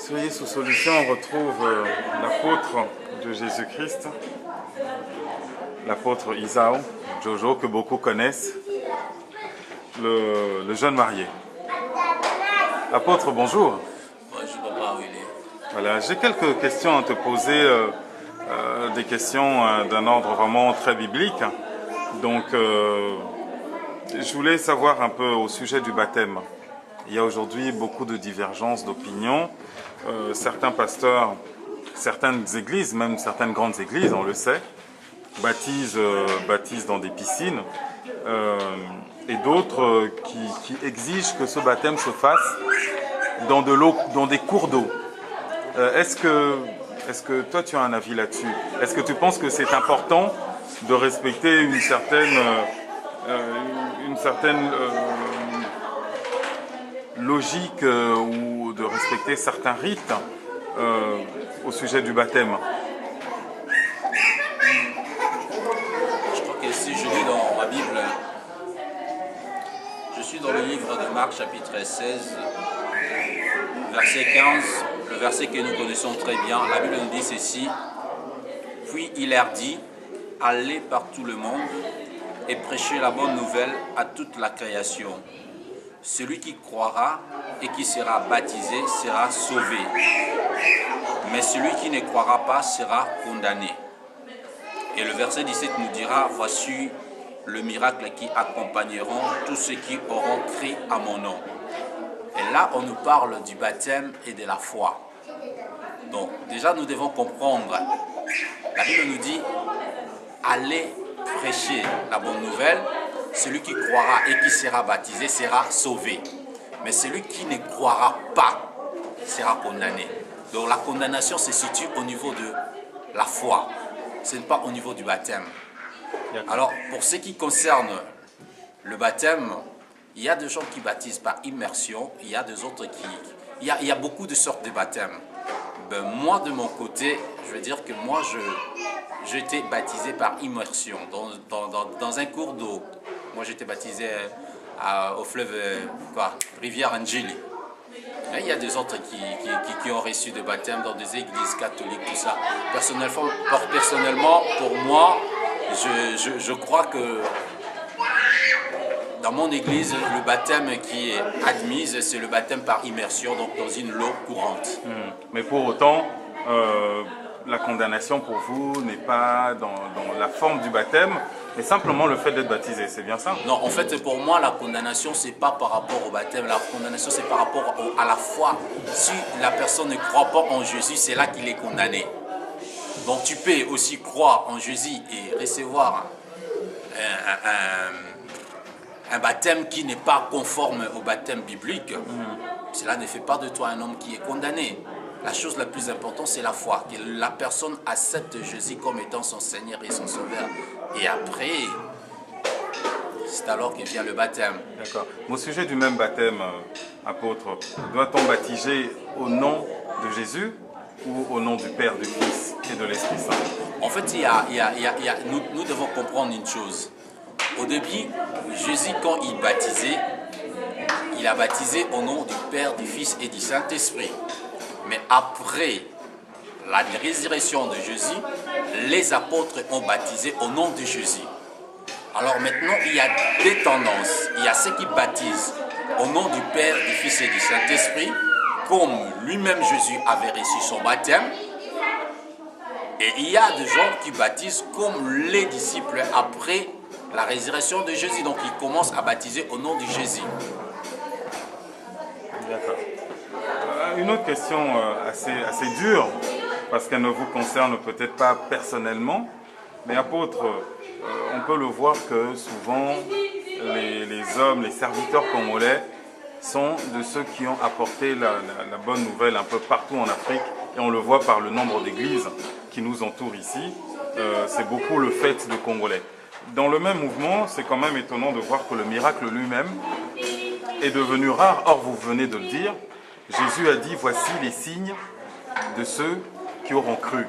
Soyez sous solution, on retrouve l'apôtre de Jésus-Christ, l'apôtre Isao, Jojo, que beaucoup connaissent, le jeune marié. Apôtre, bonjour. Bonjour, papa, Willy. Voilà, j'ai quelques questions à te poser, des questions d'un ordre vraiment très biblique. Donc, je voulais savoir un peu au sujet du baptême. Il y a aujourd'hui beaucoup de divergences d'opinion. Certains pasteurs, certaines églises, même certaines grandes églises, on le sait, baptisent dans des piscines. Et d'autres qui exigent que ce baptême se fasse dans de l'eau, dans des cours d'eau. Est-ce que toi tu as un avis là-dessus? Est-ce que tu penses que c'est important de respecter une certaine logique ou de respecter certains rites au sujet du baptême? Je crois que si je lis dans ma Bible, je suis dans le livre de Marc chapitre 16, verset 15, le verset que nous connaissons très bien. La Bible nous dit ceci: puis il leur dit, allez par tout le monde et prêchez la bonne nouvelle à toute la création. Celui qui croira et qui sera baptisé sera sauvé, mais celui qui ne croira pas sera condamné. Et le verset 17 nous dira, voici le miracle qui accompagneront tous ceux qui auront cru à mon nom. Et là, on nous parle du baptême et de la foi. Donc, déjà, nous devons comprendre. La Bible nous dit, allez prêcher la bonne nouvelle. Celui qui croira et qui sera baptisé sera sauvé. Mais celui qui ne croira pas sera condamné. Donc, la condamnation se situe au niveau de la foi. Ce n'est pas au niveau du baptême. Alors, pour ce qui concerne le baptême, il y a des gens qui baptisent par immersion, il y a des autres qui... Il y a beaucoup de sortes de baptêmes. Ben, moi, de mon côté, je veux dire que moi, j'ai été baptisé par immersion dans un cours d'eau. Moi, j'étais baptisé au fleuve, rivière Angeli. Et il y a des autres qui ont reçu des baptêmes dans des églises catholiques, tout ça. Personnellement, pour moi, je crois que dans mon église, le baptême qui est admis, c'est le baptême par immersion, donc dans une eau courante. Mais pour autant, la condamnation pour vous n'est pas dans la forme du baptême, mais simplement le fait d'être baptisé, c'est bien ça? Non, en fait, pour moi, la condamnation, c'est pas par rapport au baptême, la condamnation, c'est par rapport à la foi. Si la personne ne croit pas en Jésus, c'est là qu'il est condamné. Donc tu peux aussi croire en Jésus et recevoir un baptême qui n'est pas conforme au baptême biblique. Cela ne fait pas de toi un homme qui est condamné. La chose la plus importante, c'est la foi, que la personne accepte Jésus comme étant son Seigneur et son Sauveur. Et après, c'est alors que vient le baptême. D'accord. Au sujet du même baptême, apôtre, doit-on baptiser au nom de Jésus ou au nom du Père, du Fils et de l'Esprit Saint? En fait, nous devons comprendre une chose. Au début, Jésus, quand il baptisait, il a baptisé au nom du Père, du Fils et du Saint-Esprit. Mais après la résurrection de Jésus, les apôtres ont baptisé au nom de Jésus. Alors maintenant, il y a deux tendances. Il y a ceux qui baptisent au nom du Père, du Fils et du Saint-Esprit, comme lui-même Jésus avait reçu son baptême. Et il y a des gens qui baptisent comme les disciples après la résurrection de Jésus. Donc ils commencent à baptiser au nom de Jésus. D'accord. Une autre question assez dure, parce qu'elle ne vous concerne peut-être pas personnellement, mais apôtre, on peut le voir que souvent les hommes, les serviteurs congolais sont de ceux qui ont apporté la bonne nouvelle un peu partout en Afrique, et on le voit par le nombre d'églises qui nous entourent ici. C'est beaucoup le fait de Congolais. Dans le même mouvement, c'est quand même étonnant de voir que le miracle lui-même est devenu rare. Or, vous venez de le dire, Jésus a dit, voici les signes de ceux qui auront cru.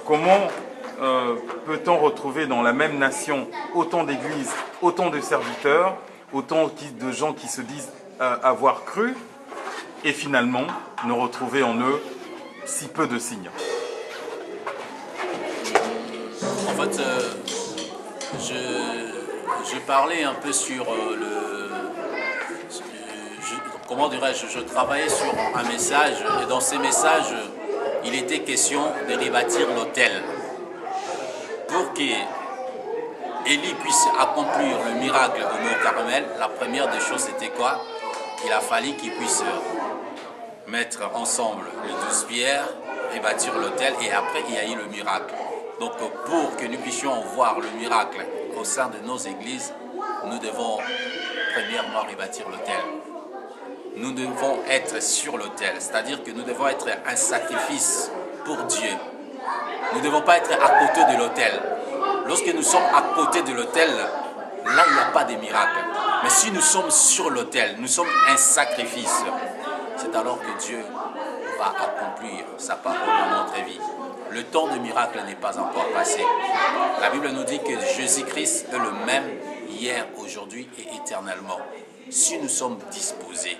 Comment peut-on retrouver dans la même nation autant d'églises, autant de serviteurs, autant de gens qui se disent avoir cru, et finalement ne retrouver en eux si peu de signes? En fait, je parlais un peu sur comment dirais-je, je travaillais sur un message et dans ces messages, il était question de rebâtir l'autel pour qu'Élie puisse accomplir le miracle au Mont Carmel. La première des choses, c'était quoi? Il a fallu qu'il puisse mettre ensemble les 12 pierres, rebâtir l'autel et après il y a eu le miracle. Donc pour que nous puissions voir le miracle au sein de nos églises, nous devons premièrement rebâtir l'autel. Nous devons être sur l'autel, c'est-à-dire que nous devons être un sacrifice pour Dieu. Nous ne devons pas être à côté de l'autel. Lorsque nous sommes à côté de l'autel, là il n'y a pas de miracle. Mais si nous sommes sur l'autel, nous sommes un sacrifice, c'est alors que Dieu va accomplir sa parole dans notre vie. Le temps de miracle n'est pas encore passé. La Bible nous dit que Jésus-Christ est le même hier, aujourd'hui et éternellement. Si nous sommes disposés,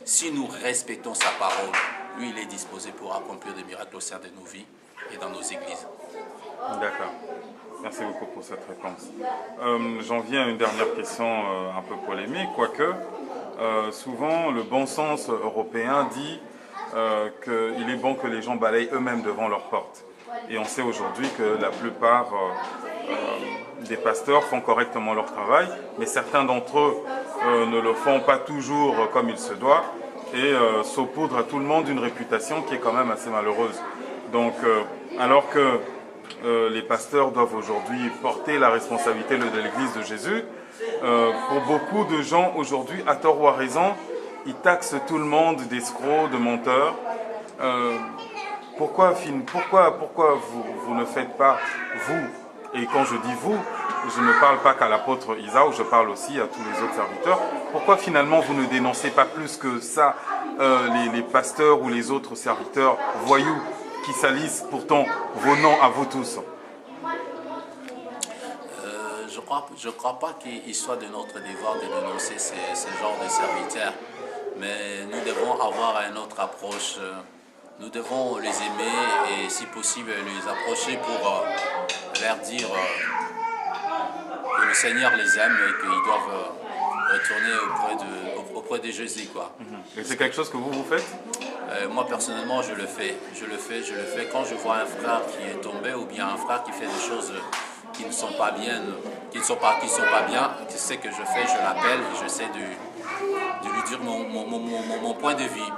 si nous respectons sa parole, lui il est disposé pour accomplir des miracles au sein de nos vies et dans nos églises. D'accord. Merci beaucoup pour cette réponse. J'en viens à une dernière question un peu polémique, quoique souvent le bon sens européen dit qu'il est bon que les gens balayent eux-mêmes devant leur porte. Et on sait aujourd'hui que la plupart des pasteurs font correctement leur travail, mais certains d'entre eux ne le font pas toujours comme il se doit et saupoudrent à tout le monde une réputation qui est quand même assez malheureuse. Donc, alors que les pasteurs doivent aujourd'hui porter la responsabilité de l'Église de Jésus, pour beaucoup de gens aujourd'hui, à tort ou à raison, ils taxent tout le monde d'escrocs, de menteurs. Pourquoi vous ne faites pas, vous, et quand je dis vous, je ne parle pas qu'à l'apôtre Isaou, je parle aussi à tous les autres serviteurs, pourquoi finalement vous ne dénoncez pas plus que ça les pasteurs ou les autres serviteurs voyous qui salissent pourtant vos noms à vous tous? Je crois pas qu'il soit de notre devoir de dénoncer ce genre de serviteurs, mais nous devons avoir une autre approche. Nous devons les aimer et si possible les approcher pour leur dire que le Seigneur les aime et qu'ils doivent retourner auprès de Jésus, quoi. Et c'est quelque chose que vous faites? Moi personnellement je le fais. Je le fais quand je vois un frère qui est tombé ou bien un frère qui fait des choses qui ne sont pas bien, qui sont pas bien, tu sais que je fais, je l'appelle et j'essaie de lui dire mon point de vue.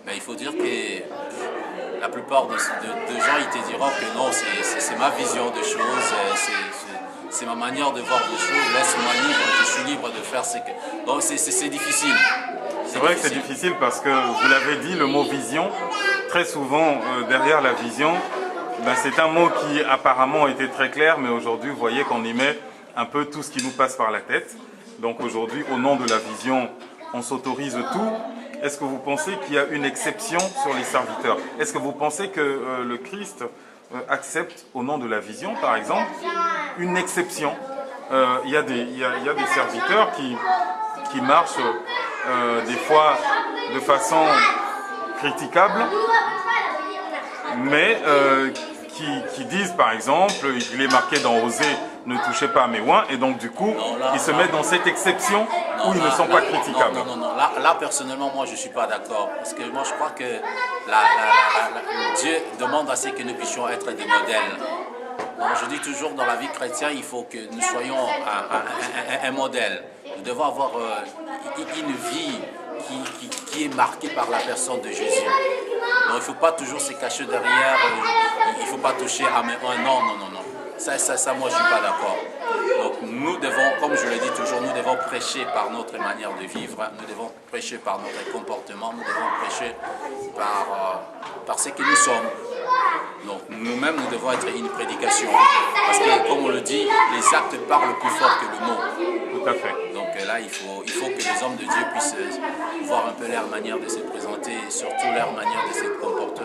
Mais il faut dire que la plupart de gens ils te diront que non, c'est ma vision des choses, c'est ma manière de voir les choses, laisse-moi libre, je suis libre de faire ce que... Donc c'est difficile. C'est vrai que c'est difficile parce que, vous l'avez dit, le mot vision, très souvent derrière la vision, ben, c'est un mot qui apparemment était très clair, mais aujourd'hui vous voyez qu'on y met un peu tout ce qui nous passe par la tête. Donc aujourd'hui, au nom de la vision, on s'autorise tout. Est-ce que vous pensez qu'il y a une exception sur les serviteurs? Est-ce que vous pensez que le Christ accepte, au nom de la vision, par exemple, une exception? Il y a des serviteurs qui marchent des fois de façon critiquable, mais qui disent, par exemple, il est marqué dans Osée, ne touchez pas à mes oins, et donc du coup, ils se mettent dans cette exception où ils ne sont pas critiquables. Non. Là, personnellement, moi, je ne suis pas d'accord. Parce que moi, je crois que Dieu demande à ce que nous puissions être des modèles. Donc, je dis toujours, dans la vie chrétienne, il faut que nous soyons un modèle. Nous devons avoir une vie qui est marquée par la personne de Jésus. Donc, il ne faut pas toujours se cacher derrière, il ne faut pas toucher à mes oins. Non. Ça, moi, je ne suis pas d'accord. Donc, nous devons, comme je le dis toujours, nous devons prêcher par notre manière de vivre, nous devons prêcher par notre comportement, nous devons prêcher par ce que nous sommes. Donc, nous-mêmes, nous devons être une prédication. Parce que, comme on le dit, les actes parlent plus fort que le mot. Tout à fait. Donc là, il faut que les hommes de Dieu puissent voir un peu leur manière de se présenter et surtout leur manière de se comporter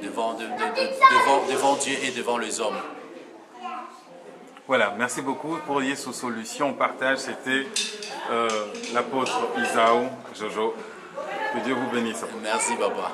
devant Dieu et devant les hommes. Voilà, merci beaucoup pour Yesu Solution. Partage, c'était l'apôtre Isaou Jojo. Que Dieu vous bénisse. Merci, papa.